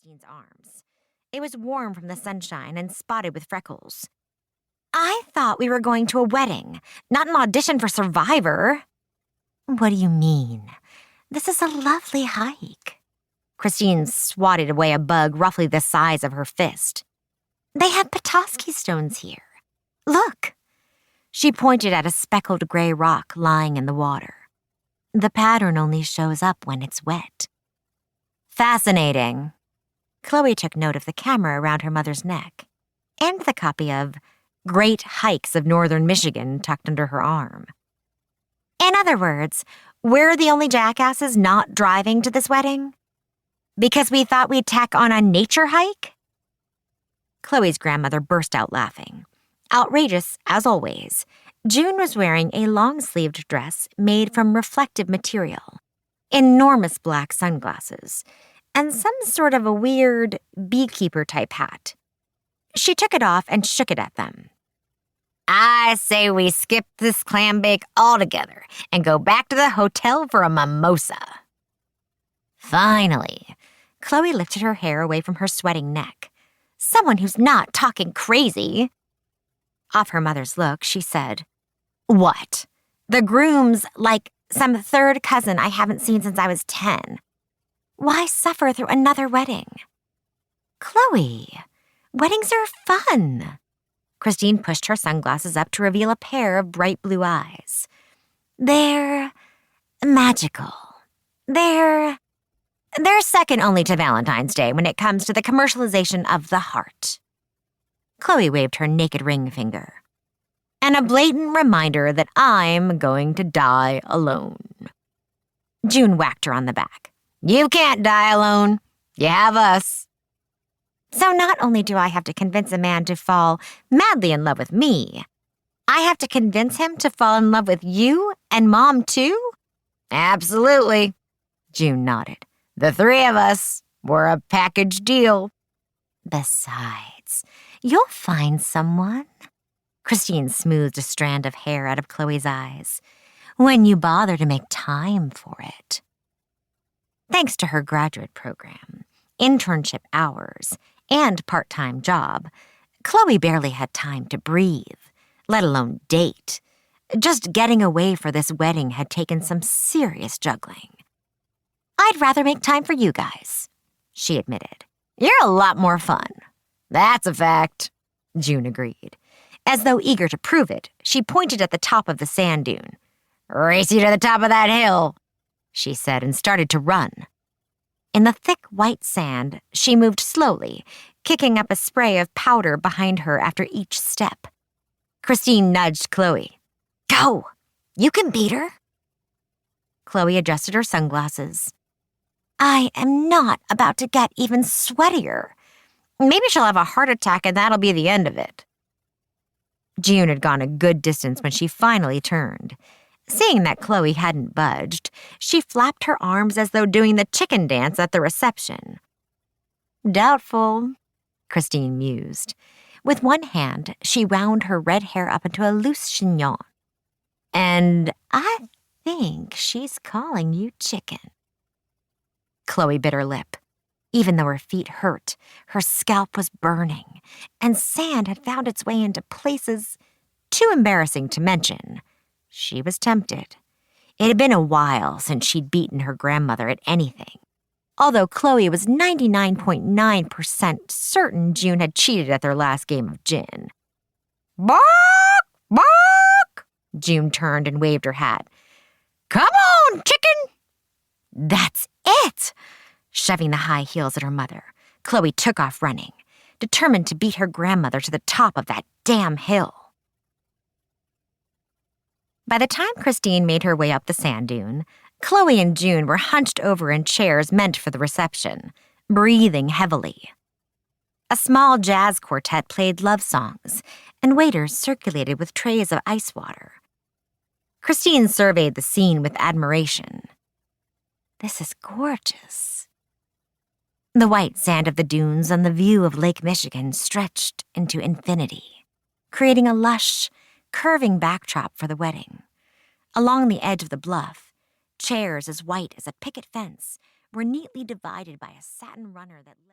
Kristine's arms. It was warm from the sunshine and spotted with freckles. I thought we were going to a wedding, not an audition for Survivor. What do you mean? This is a lovely hike. Kristine swatted away a bug roughly the size of her fist. They have Petoskey stones here. Look. She pointed at a speckled gray rock lying in the water. The pattern only shows up when it's wet. Fascinating. Chloe took note of the camera around her mother's neck and the copy of Great Hikes of Northern Michigan tucked under her arm. In other words, we're the only jackasses not driving to this wedding? Because we thought we'd tack on a nature hike? Chloe's grandmother burst out laughing. Outrageous, as always, June was wearing a long-sleeved dress made from reflective material, enormous black sunglasses, and some sort of a weird beekeeper-type hat. She took it off and shook it at them. I say we skip this clam bake altogether and go back to the hotel for a mimosa. Finally, Chloe lifted her hair away from her sweating neck. Someone who's not talking crazy. Off her mother's look, she said, What? The groom's like some third cousin I haven't seen since I was 10. Why suffer through another wedding? Chloe, weddings are fun. Kristine pushed her sunglasses up to reveal a pair of bright blue eyes. They're magical. They're second only to Valentine's Day when it comes to the commercialization of the heart. Chloe waved her naked ring finger. And a blatant reminder that I'm going to die alone. June whacked her on the back. You can't die alone. You have us. So not only do I have to convince a man to fall madly in love with me, I have to convince him to fall in love with you and Mom too? Absolutely. June nodded. The three of us, we're a package deal. Besides, you'll find someone. Kristine smoothed a strand of hair out of Chloe's eyes. When you bother to make time for it. Thanks to her graduate program, internship hours, and part-time job, Chloe barely had time to breathe, let alone date. Just getting away for this wedding had taken some serious juggling. I'd rather make time for you guys, she admitted. You're a lot more fun. That's a fact, June agreed. As though eager to prove it, she pointed at the top of the sand dune. Race you to the top of that hill, she said, and started to run. In the thick white sand, she moved slowly, kicking up a spray of powder behind her after each step. Kristine nudged Chloe. Go! You can beat her. Chloe adjusted her sunglasses. I am not about to get even sweatier. Maybe she'll have a heart attack and that'll be the end of it. June had gone a good distance when she finally turned. Seeing that Chloe hadn't budged, she flapped her arms as though doing the chicken dance at the reception. Doubtful, Kristine mused. With one hand, she wound her red hair up into a loose chignon. And I think she's calling you chicken. Chloe bit her lip. Even though her feet hurt, her scalp was burning, and sand had found its way into places too embarrassing to mention. She was tempted. It had been a while since she'd beaten her grandmother at anything, although Chloe was 99.9% certain June had cheated at their last game of gin. Bark! Bark! June turned and waved her hat. Come on, chicken! That's it! Shoving the high heels at her mother, Chloe took off running, determined to beat her grandmother to the top of that damn hill. By the time Kristine made her way up the sand dune, Chloe and June were hunched over in chairs meant for the reception, breathing heavily. A small jazz quartet played love songs, and waiters circulated with trays of ice water. Kristine surveyed the scene with admiration. This is gorgeous. The white sand of the dunes and the view of Lake Michigan stretched into infinity, creating a lush, curving backdrop for the wedding. Along the edge of the bluff, chairs as white as a picket fence were neatly divided by a satin runner that led